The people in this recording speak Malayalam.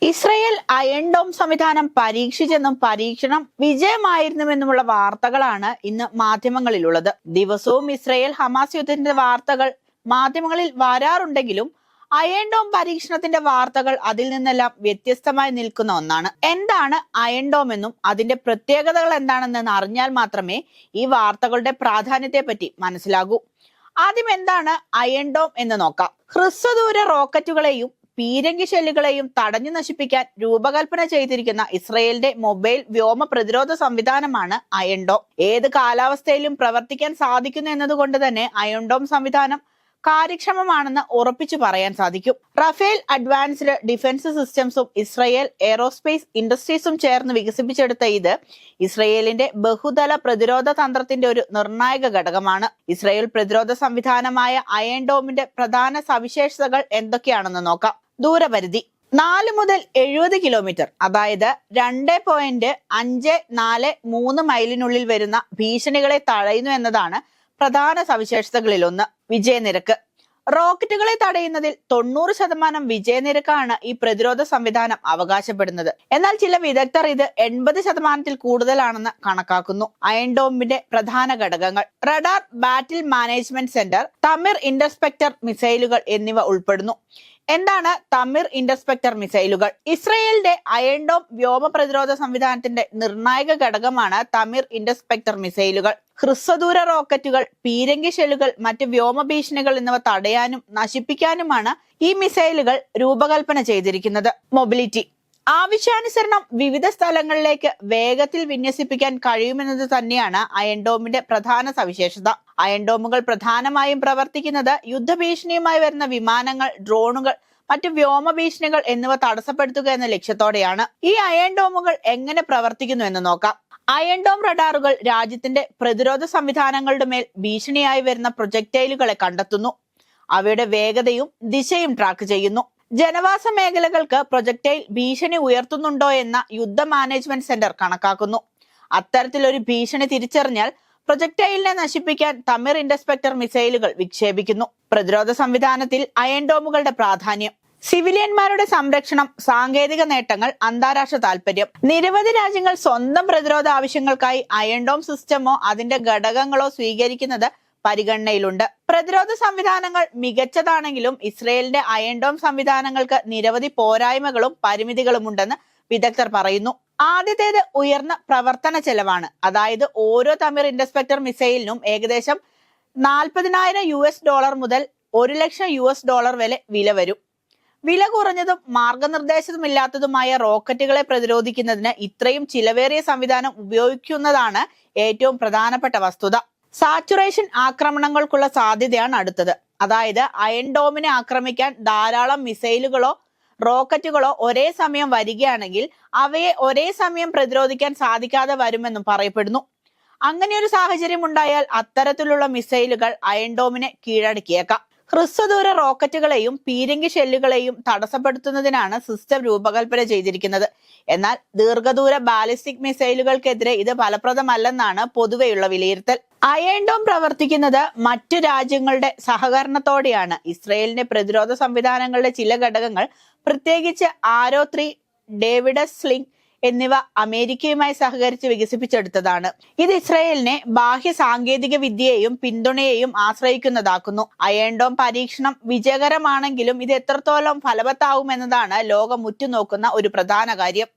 ഇസ്രയേൽ അയൺ ഡോം സംവിധാനം പരീക്ഷിച്ചെന്നും പരീക്ഷണം വിജയമായിരുന്നുവെന്നുമുള്ള വാർത്തകളാണ് ഇന്ന് മാധ്യമങ്ങളിലുള്ളത്. ദിവസവും ഇസ്രയേൽ ഹമാസ് യുദ്ധത്തിന്റെ വാർത്തകൾ മാധ്യമങ്ങളിൽ വരാറുണ്ടെങ്കിലും അയൺ ഡോം പരീക്ഷണത്തിന്റെ വാർത്തകൾ അതിൽ നിന്നെല്ലാം വ്യത്യസ്തമായി നിൽക്കുന്ന ഒന്നാണ്. എന്താണ് അയൺ ഡോം എന്നും അതിന്റെ പ്രത്യേകതകൾ എന്താണെന്ന് അറിഞ്ഞാൽ മാത്രമേ ഈ വാർത്തകളുടെ പ്രാധാന്യത്തെ പറ്റി മനസ്സിലാകൂ. ആദ്യം എന്താണ് അയൺ ഡോം എന്ന് നോക്കാം. ഹ്രസ്വദൂര റോക്കറ്റുകളെയും പീരങ്കി ഷെല്ലുകളെയും തടഞ്ഞു നശിപ്പിക്കാൻ രൂപകൽപ്പന ചെയ്തിരിക്കുന്ന ഇസ്രയേലിന്റെ മൊബൈൽ വ്യോമ പ്രതിരോധ സംവിധാനമാണ് അയൺ ഡോം. ഏത് കാലാവസ്ഥയിലും പ്രവർത്തിക്കാൻ സാധിക്കുന്നു എന്നതുകൊണ്ട് തന്നെ അയൺ ഡോം സംവിധാനം കാര്യക്ഷമമാണെന്ന് ഉറപ്പിച്ചു പറയാൻ സാധിക്കും. റഫേൽ അഡ്വാൻസ്ഡ് ഡിഫൻസ് സിസ്റ്റംസും ഇസ്രയേൽ എയ്റോസ്പേസ് ഇൻഡസ്ട്രീസും ചേർന്ന് വികസിപ്പിച്ചെടുത്ത ഇത് ഇസ്രയേലിന്റെ ബഹുതല പ്രതിരോധ തന്ത്രത്തിന്റെ ഒരു നിർണായക ഘടകമാണ്. ഇസ്രയേൽ പ്രതിരോധ സംവിധാനമായ അയൺ ഡോമിന്റെ പ്രധാന സവിശേഷതകൾ എന്തൊക്കെയാണെന്ന് നോക്കാം. ദൂരപരിധി 4 മുതൽ 70 കിലോമീറ്റർ, അതായത് 2.543 മൈലിനുള്ളിൽ വരുന്ന ഭീഷണികളെ തടയുന്നു എന്നതാണ് പ്രധാന സവിശേഷതകളിൽ ഒന്ന്. വിജയനിരക്ക്. റോക്കറ്റുകളെ തടയുന്നതിൽ 90% വിജയനിരക്കാണ് ഈ പ്രതിരോധ സംവിധാനം അവകാശപ്പെടുന്നത്. എന്നാൽ ചില വിദഗ്ധർ ഇത് 80% കൂടുതലാണെന്ന് കണക്കാക്കുന്നു. അയൺ ഡോമിന്റെ പ്രധാന ഘടകങ്ങൾ: റഡാർ, ബാറ്റിൽ മാനേജ്മെന്റ് സെന്റർ, തമിർ ഇന്റർസെപ്റ്റർ മിസൈലുകൾ എന്നിവ ഉൾപ്പെടുന്നു. എന്താണ് തമിർ ഇന്റർസെപ്റ്റർ മിസൈലുകൾ? ഇസ്രയേലിന്റെ അയൺ ഡോം വ്യോമ പ്രതിരോധ സംവിധാനത്തിന്റെ നിർണായക ഘടകമാണ് തമിർ ഇന്റർസെപ്റ്റർ മിസൈലുകൾ. ഹ്രസ്വദൂര റോക്കറ്റുകൾ, പീരങ്കി ഷെല്ലുകൾ, മറ്റ് വ്യോമ ഭീഷണികൾ എന്നിവ തടയാനും നശിപ്പിക്കാനുമാണ് ഈ മിസൈലുകൾ രൂപകൽപ്പന ചെയ്തിരിക്കുന്നത്. മൊബിലിറ്റി. ആവശ്യാനുസരണം വിവിധ സ്ഥലങ്ങളിലേക്ക് വേഗത്തിൽ വിന്യസിപ്പിക്കാൻ കഴിയുമെന്നത് തന്നെയാണ് അയൺ ഡോമിന്റെ പ്രധാന സവിശേഷത. അയൺ ഡോമുകൾ പ്രധാനമായും പ്രവർത്തിക്കുന്നത് യുദ്ധഭീഷണിയുമായി വരുന്ന വിമാനങ്ങൾ, ഡ്രോണുകൾ, മറ്റ് വ്യോമ ഭീഷണികൾ എന്നിവ തടസ്സപ്പെടുത്തുക എന്ന ലക്ഷ്യത്തോടെയാണ്. ഈ അയൺ ഡോമുകൾ എങ്ങനെ പ്രവർത്തിക്കുന്നു എന്ന് നോക്കാം. അയൺ ഡോം റഡാറുകൾ രാജ്യത്തിന്റെ പ്രതിരോധ സംവിധാനങ്ങളുടെ മേൽ ഭീഷണിയായി വരുന്ന പ്രൊജക്ടൈലുകളെ കണ്ടെത്തുന്നു. അവയുടെ വേഗതയും ദിശയും ട്രാക്ക് ചെയ്യുന്നു. ജനവാസ മേഖലകൾക്ക് പ്രൊജക്ടൈൽ ഭീഷണി ഉയർത്തുന്നുണ്ടോ എന്ന യുദ്ധ മാനേജ്മെന്റ് സെന്റർ കണക്കാക്കുന്നു. അത്തരത്തിലൊരു ഭീഷണി തിരിച്ചറിഞ്ഞാൽ പ്രൊജക്ടൈലിനെ നശിപ്പിക്കാൻ തമിർ ഇന്റർസെപ്റ്റർ മിസൈലുകൾ വിക്ഷേപിക്കുന്നു. പ്രതിരോധ സംവിധാനത്തിൽ അയൺ ഡോമുകളുടെ പ്രാധാന്യം. സിവിലിയന്മാരുടെ സംരക്ഷണം, സാങ്കേതിക നേട്ടങ്ങൾ, അന്താരാഷ്ട്ര താൽപര്യം. നിരവധി രാജ്യങ്ങൾ സ്വന്തം പ്രതിരോധ ആവശ്യങ്ങൾക്കായി അയൺ ഡോം സിസ്റ്റമോ അതിന്റെ ഘടകങ്ങളോ സ്വീകരിക്കുന്നത് പരിഗണനയിലുണ്ട്. പ്രതിരോധ സംവിധാനങ്ങൾ മികച്ചതാണെങ്കിലും ഇസ്രയേലിന്റെ അയൺ ഡോം സംവിധാനങ്ങൾക്ക് നിരവധി പോരായ്മകളും പരിമിതികളും ഉണ്ടെന്ന് വിദഗ്ധർ പറയുന്നു. ആദ്യത്തേത് ഉയർന്ന പ്രവർത്തന ചെലവാണ്. അതായത് ഓരോ തമിർ ഇന്റർസെപ്റ്റർ മിസൈലിനും ഏകദേശം $40,000 മുതൽ $1,00,000 വരെ വില വരും. വില കുറഞ്ഞതും മാർഗനിർദ്ദേശമില്ലാത്തതുമായ റോക്കറ്റുകളെ പ്രതിരോധിക്കുന്നതിന് ഇത്രയും ചിലവേറിയ സംവിധാനം ഉപയോഗിക്കുന്നതാണ് ഏറ്റവും പ്രധാനപ്പെട്ട വസ്തുത. സാച്ചുറേഷൻ ആക്രമണങ്ങൾക്കുള്ള സാധ്യതയാണ് അടുത്തത്. അതായത് അയൺ ഡോമിനെ ആക്രമിക്കാൻ ധാരാളം മിസൈലുകളോ റോക്കറ്റുകളോ ഒരേ സമയം വരികയാണെങ്കിൽ അവയെ ഒരേ സമയം പ്രതിരോധിക്കാൻ സാധിക്കാതെ വരുമെന്നും പറയപ്പെടുന്നു. അങ്ങനെ ഒരു സാഹചര്യം ഉണ്ടായാൽ അത്തരത്തിലുള്ള മിസൈലുകൾ അയൺ ഡോമിനെ കീഴടക്കിയേക്കാം. ഹ്രസ്വദൂര റോക്കറ്റുകളെയും പീരങ്കി ഷെല്ലുകളെയും തടസ്സപ്പെടുത്തുന്നതിനാണ് സിസ്റ്റം രൂപകൽപ്പന ചെയ്തിരിക്കുന്നത്. എന്നാൽ ദീർഘദൂര ബാലിസ്റ്റിക് മിസൈലുകൾക്കെതിരെ ഇത് ഫലപ്രദമല്ലെന്നാണ് പൊതുവെയുള്ള വിലയിരുത്തൽ. അയൺ ഡോം പ്രവർത്തിക്കുന്നത് മറ്റു രാജ്യങ്ങളുടെ സഹകരണത്തോടെയാണ്. ഇസ്രയേലിന്റെ പ്രതിരോധ സംവിധാനങ്ങളുടെ ചില ഘടകങ്ങൾ, പ്രത്യേകിച്ച് ആരോ 3, ഡേവിഡസ് സ്ലിംഗ് എന്നിവ അമേരിക്കയുമായി സഹകരിച്ച് വികസിപ്പിച്ചെടുത്തതാണ്. ഇത് ഇസ്രയേലിനെ ബാഹ്യ സാങ്കേതിക വിദ്യയെയും പിന്തുണയെയും ആശ്രയിക്കുന്നതാക്കുന്നു. അയൺ ഡോം പരീക്ഷണം വിജയകരമാണെങ്കിലും ഇത് എത്രത്തോളം ഫലവത്താവുമെന്നതാണ് ലോകം ഉറ്റുനോക്കുന്ന ഒരു പ്രധാന കാര്യം.